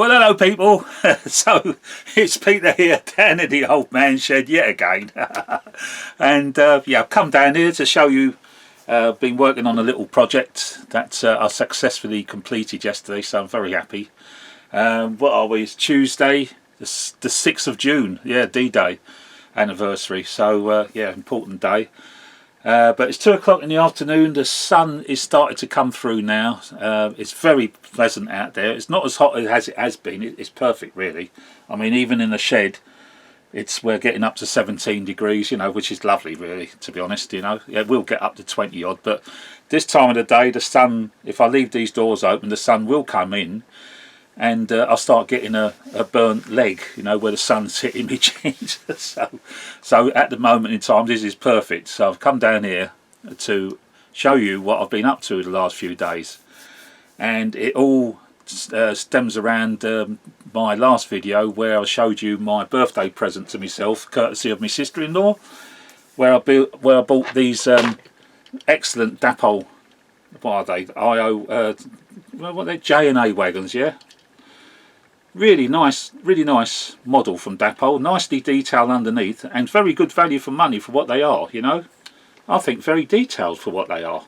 Well, hello people. So it's Peter here down in the old man shed yet again. And yeah, I've come down here to show you. Been working on a little project that I successfully completed yesterday, so I'm very happy. What are we? It's Tuesday, the 6th of June. Yeah, D-Day anniversary. So yeah, important day. But it's 2 o'clock in the afternoon. The sun is starting to come through now. It's very pleasant out there. It's not as hot as it has been. It's perfect, really. I mean, even in the shed, we're getting up to 17 degrees, you know, which is lovely, really, to be honest. You know, yeah, we'll get up to 20 odd, but this time of the day, the sun, if I leave these doors open, the sun will come in, and I'll start getting a burnt leg, you know, where the sun's hitting me jeans. So at the moment in time, this is perfect. So I've come down here to show you what I've been up to the last few days, and it all stems around my last video where I showed you my birthday present to myself, courtesy of my sister-in-law, where I bought these excellent Dapol, what are they? What are they? JNA wagons, yeah. Really nice model from Dapol, nicely detailed underneath, and very good value for money for what they are, you know. I think very detailed for what they are.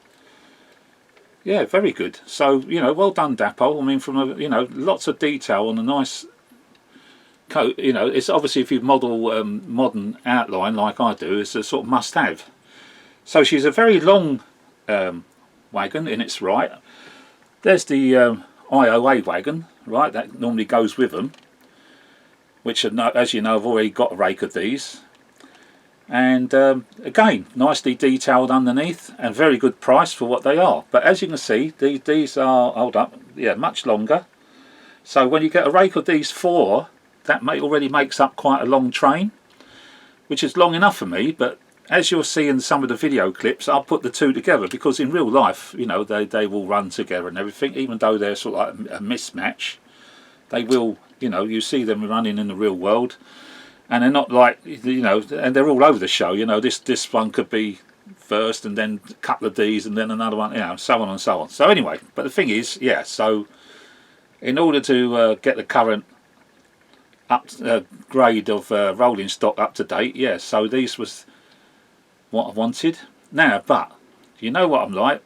Yeah, very good. So, you know, well done Dapol. I mean, from a, you know, lots of detail on a nice coat. You know, it's obviously, if you model modern outline like I do, it's a sort of must-have. So she's a very long wagon in its right. There's the IOA wagon, right, that normally goes with them, which, as you know, I've already got a rake of these. And again, nicely detailed underneath, and very good price for what they are. But as you can see, these are, hold up, yeah, much longer. So when you get a rake of these four, that already makes up quite a long train, which is long enough for me. But as you'll see in some of the video clips, I'll put the two together, because in real life, you know, they will run together and everything. Even though they're sort of like a mismatch, they will, you know, you see them running in the real world. And they're not like, you know, and they're all over the show, you know, this one could be first, and then a couple of these, and then another one, you know, so on and so on. So anyway, but the thing is, yeah, so in order to get the current grade of rolling stock up to date, yeah, so these was what I wanted. Now, but you know what I'm like,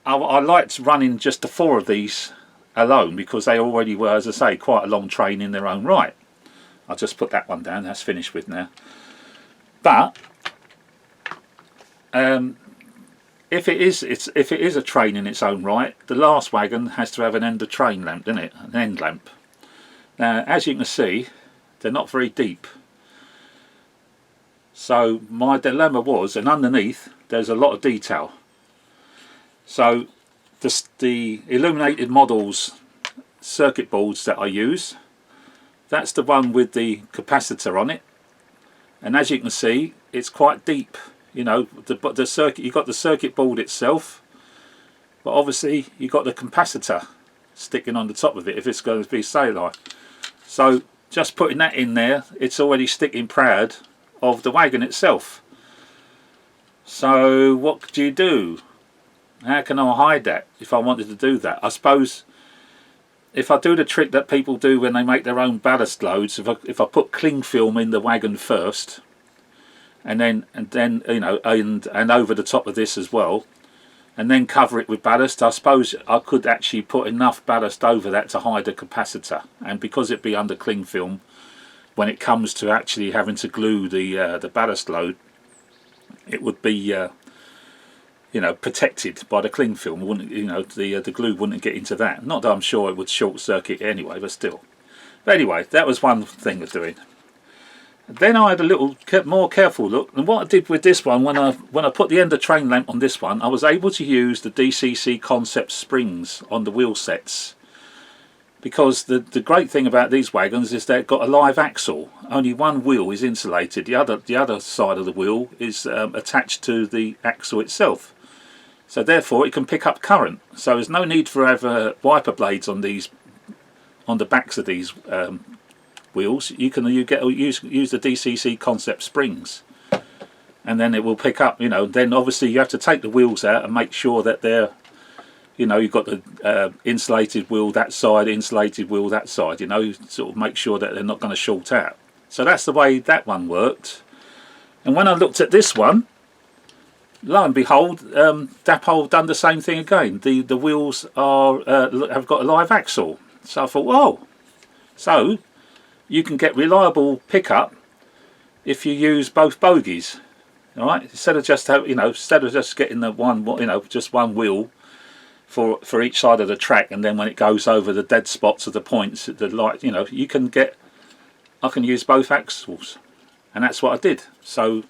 I liked running just the four of these alone, because they already were, as I say, quite a long train in their own right. I'll just put that one down, that's finished with now. But if it is a train in its own right, the last wagon has to have an end of train lamp, doesn't it? An end lamp. Now, as you can see, they're not very deep. So my dilemma was, and underneath there's a lot of detail. So the illuminated models circuit boards that I use, that's the one with the capacitor on it, and as you can see, it's quite deep. You know, the circuit, you've got the circuit board itself, but obviously you've got the capacitor sticking on the top of it if it's going to be solar. So just putting that in there, it's already sticking proud of the wagon itself. So what do you do? How can I hide that if I wanted to do that? I suppose if I do the trick that people do when they make their own ballast loads, if I put cling film in the wagon first, and then you know, and over the top of this as well, and then cover it with ballast, I suppose I could actually put enough ballast over that to hide the capacitor. And because it'd be under cling film, when it comes to actually having to glue the ballast load, it would be you know, protected by the cling film. Wouldn't, you know, the glue wouldn't get into that. Not that I'm sure it would short circuit anyway, but still. But anyway, that was one thing of doing. Then I had a little more careful look, and what I did with this one, when I put the end of train lamp on this one, I was able to use the DCC concept springs on the wheel sets, because the great thing about these wagons is they've got a live axle. Only one wheel is insulated. The other side of the wheel is attached to the axle itself. So therefore it can pick up current. So there's no need for have wiper blades on the backs of these wheels. You can use the DCC concept springs, and then it will pick up. You know, then obviously you have to take the wheels out and make sure that they're, You know, you've got the insulated wheel that side, insulated wheel that side, you know, sort of make sure that they're not going to short out. So that's the way that one worked. And when I looked at this one, lo and behold, Dapol done the same thing again. The wheels are have got a live axle. So I thought, whoa, so you can get reliable pickup if you use both bogies. All right, instead of just instead of just getting the one, just one wheel for each side of the track, and then when it goes over the dead spots of the points, the light, you can get. I can use both axles, and that's what I did. So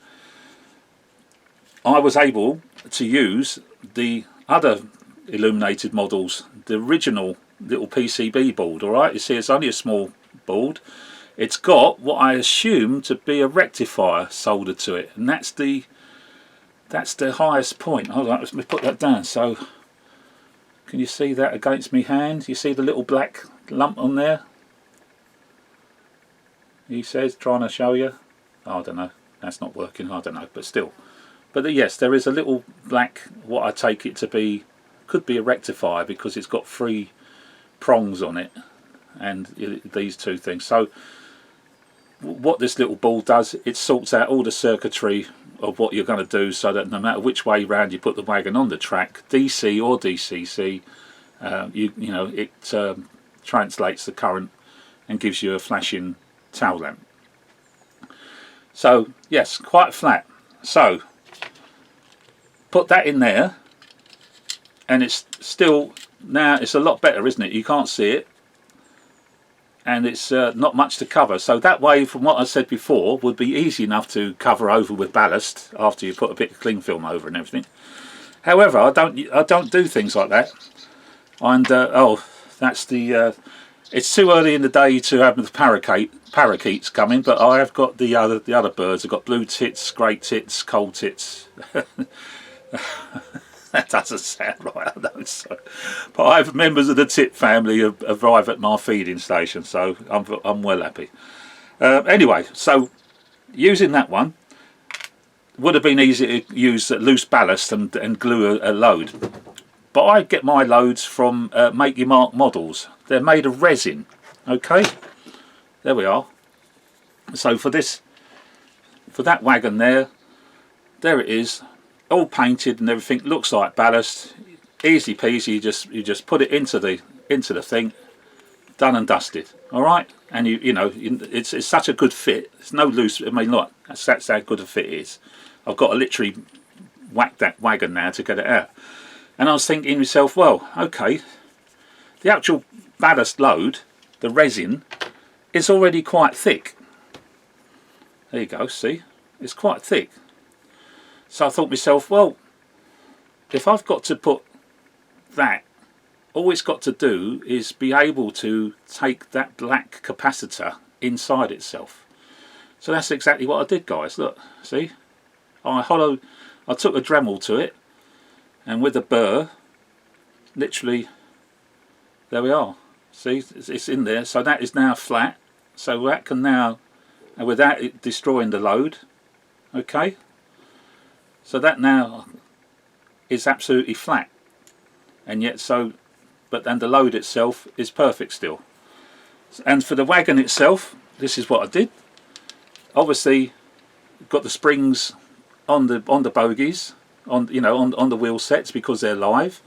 I was able to use the other illuminated models, the original little PCB board. All right, you see, it's only a small board. It's got what I assume to be a rectifier soldered to it, and that's the highest point. Hold on, let me put that down. So, can you see that against me hand? You see the little black lump on there? He says, trying to show you. Oh, I don't know. That's not working. I don't know, but still. But yes, there is a little black, what I take it to be, could be a rectifier because it's got 3 prongs on it, and these 2 things. So what this little ball does, it sorts out all the circuitry of what you're going to do, so that no matter which way round you put the wagon on the track, DC or DCC, it translates the current and gives you a flashing tail lamp. So yes, quite flat. So put that in there, and it's still, now it's a lot better, isn't it? You can't see it, and it's not much to cover. So that way, from what I said before, would be easy enough to cover over with ballast after you put a bit of cling film over and everything. However, I don't do things like that. And that's the. It's too early in the day to have the parakeets coming, but I have got the other birds. I've got blue tits, grey tits, coal tits. That doesn't sound right, I know. So, but I have members of the tit family arrive at my feeding station, so I'm well happy. Anyway, so using that one would have been easy to use loose ballast and glue a load. But I get my loads from Make Your Mark models. They're made of resin. Okay, there we are. So for that wagon there it is, all painted and everything, looks like ballast, easy peasy. You just put it into the thing, done and dusted. All right, and it's such a good fit. It's no loose. I mean, look, that's how good a fit is. I've got to literally whack that wagon now to get it out. And I was thinking to myself, well, okay, the actual ballast load, the resin, is already quite thick. There you go. See, it's quite thick. So I thought to myself, well, if I've got to put that, all it's got to do is be able to take that black capacitor inside itself. So that's exactly what I did, guys. Look, see, I took a Dremel to it, and with a burr, literally, there we are. See, it's in there. So that is now flat. So that can now, and without it destroying the load, okay. So that now is absolutely flat, and yet but then the load itself is perfect still. And for the wagon itself, this is what I did. Obviously, got the springs on the bogies, on the wheel sets because they're live,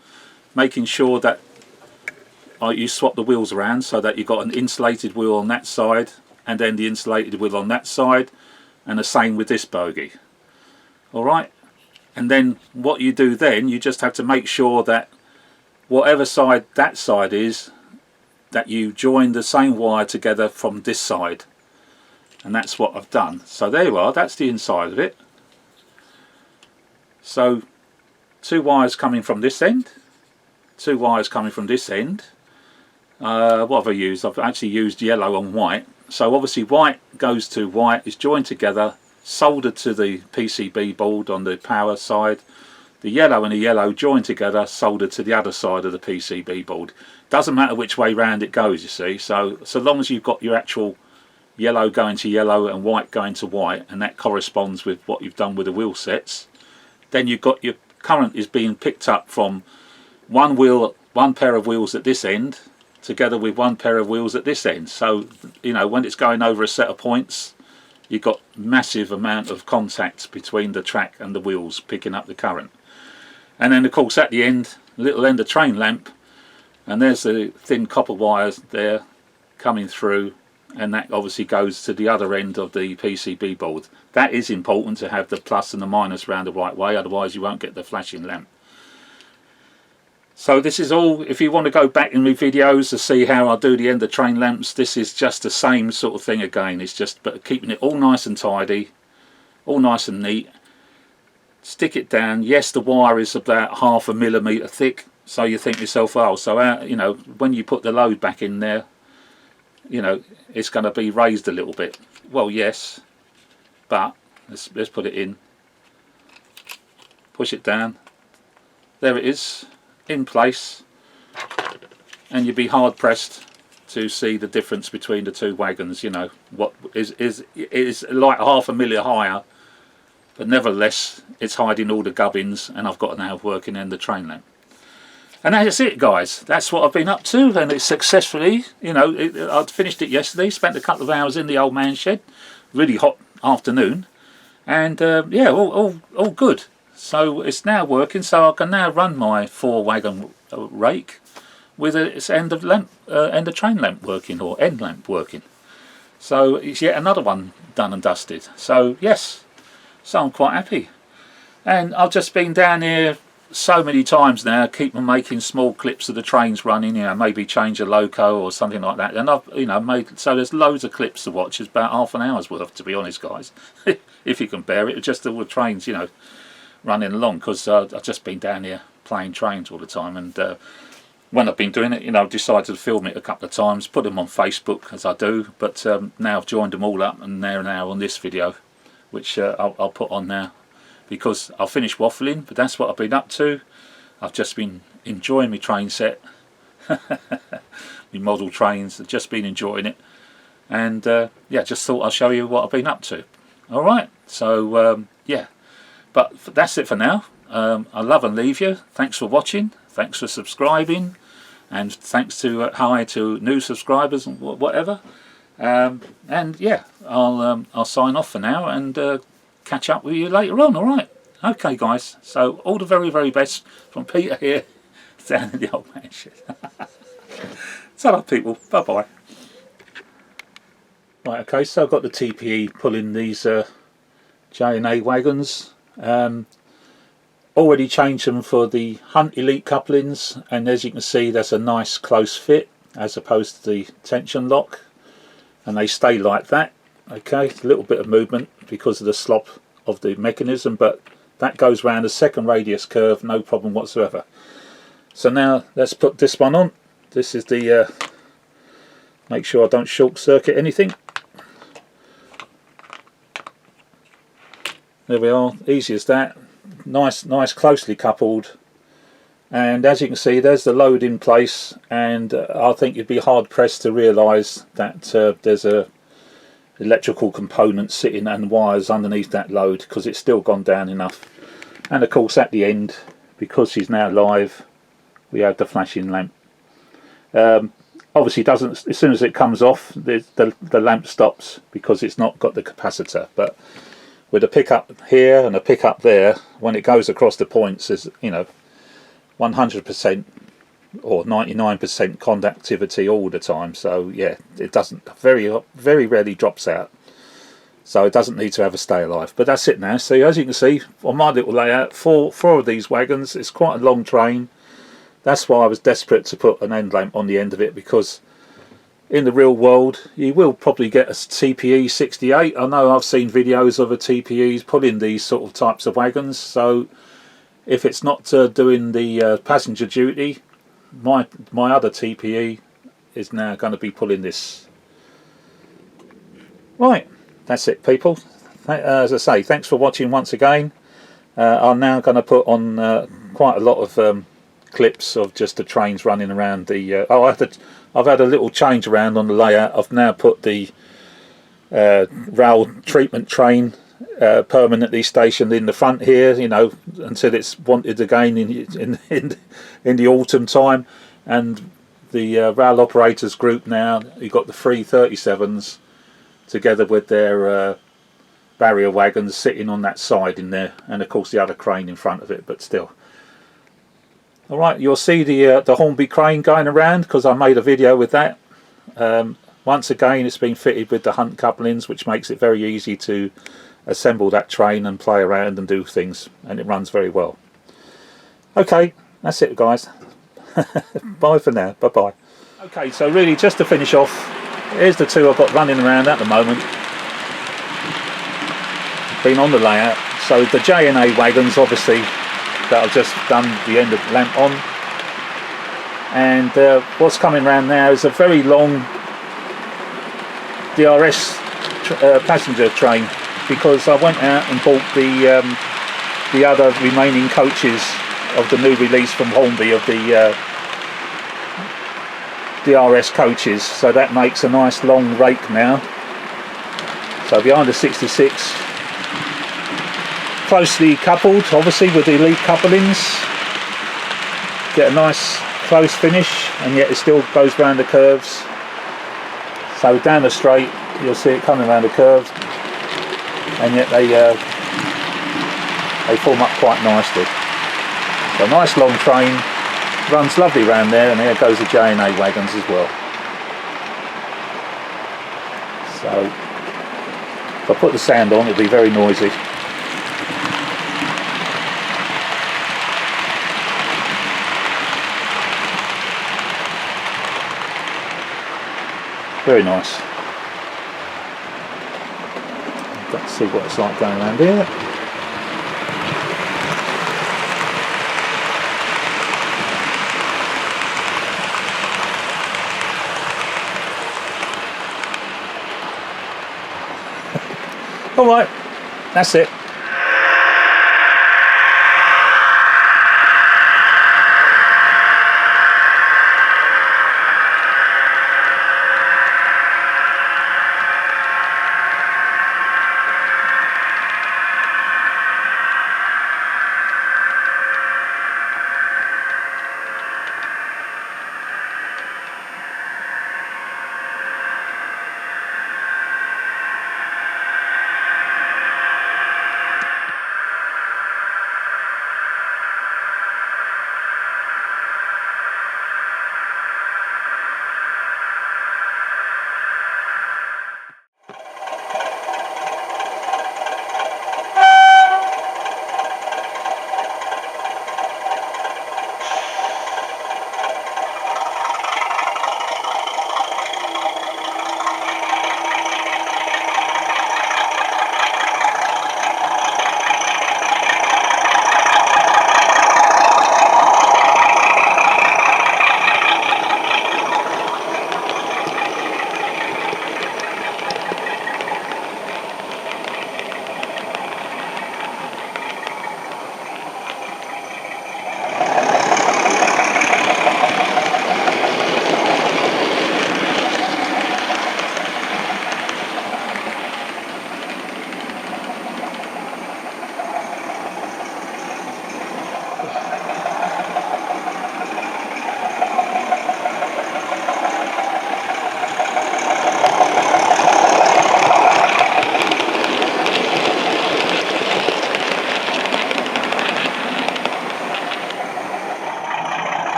making sure that you swap the wheels around so that you've got an insulated wheel on that side, and then the insulated wheel on that side, and the same with this bogie. All right. And then what you do then, you just have to make sure that whatever side that side is, that you join the same wire together from this side. And that's what I've done. So there you are, that's the inside of it. So 2 wires coming from this end, 2 wires coming from this end. What have I used? I've actually used yellow and white. So obviously white goes to white, is joined together, soldered to the PCB board on the power side. The yellow and the yellow joined together, soldered to the other side of the PCB board. Doesn't matter which way round it goes, you see. So long as you've got your actual yellow going to yellow and white going to white, and that corresponds with what you've done with the wheel sets, then you've got your current is being picked up from one pair of wheels at this end together with one pair of wheels at this end. So, you know, when it's going over a set of points, you've got massive amount of contact between the track and the wheels picking up the current. And then of course at the end, little end of train lamp, and there's the thin copper wires there coming through, and that obviously goes to the other end of the PCB board. That is important to have the plus and the minus round the right way, otherwise you won't get the flashing lamp. So this is all, if you want to go back in my videos to see how I do the end of train lamps, this is just the same sort of thing again. It's just but keeping it all nice and tidy, all nice and neat. Stick it down. Yes, the wire is about 0.5 millimetre thick, so you think to yourself, oh, so you know, when you put the load back in there, you know, it's going to be raised a little bit. Well, yes, but let's put it in, push it down, there it is, in place, and you'd be hard pressed to see the difference between the two wagons. You know, what is like 0.5 millimetre higher, but nevertheless it's hiding all the gubbins, and I've got now working in the train lamp. And that's it, guys. That's what I've been up to, and it's successfully, you know, I'd finished it yesterday, spent a couple of hours in the old man shed, really hot afternoon, and yeah, all good. So it's now working, so I can now run my 4-wagon rake with its end of train lamp working, or end lamp working. So it's yet another one done and dusted. So yes, so I'm quite happy. And I've just been down here so many times now, keep on making small clips of the trains running, you know, maybe change a loco or something like that. And I've, you know, made, so there's loads of clips to watch. It's about half an hour's worth, to be honest, guys. If you can bear it, just all the trains, you know, running along, because I've just been down here playing trains all the time, and when I've been doing it, you know, I've decided to film it a couple of times, put them on Facebook as I do, but now I've joined them all up, and they're now on this video, which I'll put on now, because I'll finish waffling, but that's what I've been up to. I've just been enjoying my train set, my model trains, I've just been enjoying it, and yeah, just thought I'll show you what I've been up to. Alright, so yeah. But that's it for now. I love and leave you. Thanks for watching. Thanks for subscribing, and thanks to hi to new subscribers and whatever. And yeah, I'll sign off for now, and catch up with you later on. All right. Okay, guys. So all the very, very best from Peter here down in the old man shed. Ta-ra, people. Bye bye. Right. Okay. So I've got the TPE pulling these JNA wagons. Already changed them for the Hunt Elite couplings, and as you can see, that's a nice close fit as opposed to the tension lock, and they stay like that. Okay, a little bit of movement because of the slop of the mechanism, but that goes round a second radius curve, no problem whatsoever. So now let's put this one on. This is the make sure I don't short circuit anything. There we are, easy as that. Nice closely coupled, and as you can see, there's the load in place, and I think you'd be hard pressed to realise that there's a electrical component sitting and wires underneath that load, because it's still gone down enough. And of course at the end, because she's now live, we have the flashing lamp. Obviously doesn't, as soon as it comes off, the lamp stops because it's not got the capacitor, but with a pickup here and a pickup there, when it goes across the points, is, you know, 100% or 99% conductivity all the time. So yeah, it doesn't, very rarely drops out. So it doesn't need to have a stay alive. But that's it now. So as you can see on my little layout, four of these wagons. It's quite a long train. That's why I was desperate to put an end lamp on the end of it, because in the real world you will probably get a TPE 68. I know I've seen videos of a TPEs pulling these sort of types of wagons, so if it's not doing the passenger duty, my other TPE is now going to be pulling this. Right, that's it, people. As I say, thanks for watching once again. I'm now going to put on quite a lot of clips of just the trains running around the I've had a little change around on the layout. I've now put the rail treatment train permanently stationed in the front here, you know, until it's wanted again in the autumn time. And the rail operators group now, you've got the 337s together with their barrier wagons sitting on that side in there, and of course the other crane in front of it, but still. Alright, you'll see the Hornby crane going around because I made a video with that. Once again, it's been fitted with the Hunt couplings, which makes it very easy to assemble that train and play around and do things, and it runs very well. Okay, that's it guys. Bye for now, bye bye. Okay, so really just to finish off, here's the two I've got running around at the moment. Been on the layout. So the JNA wagons, obviously, that I've just done the end of the lamp on, and what's coming around now is a very long DRS passenger train, because I went out and bought the other remaining coaches of the new release from Hornby of the DRS coaches, so that makes a nice long rake now. So behind the 66, closely coupled obviously with the elite couplings, get a nice close finish, and yet it still goes round the curves. So down the straight you'll see it coming around the curves, and yet they form up quite nicely. So nice long train, runs lovely round there, and there goes the JNA wagons as well. So if I put the sound on, it'll be very noisy. Very nice. Let's see what it's like going around here. Alright, that's it.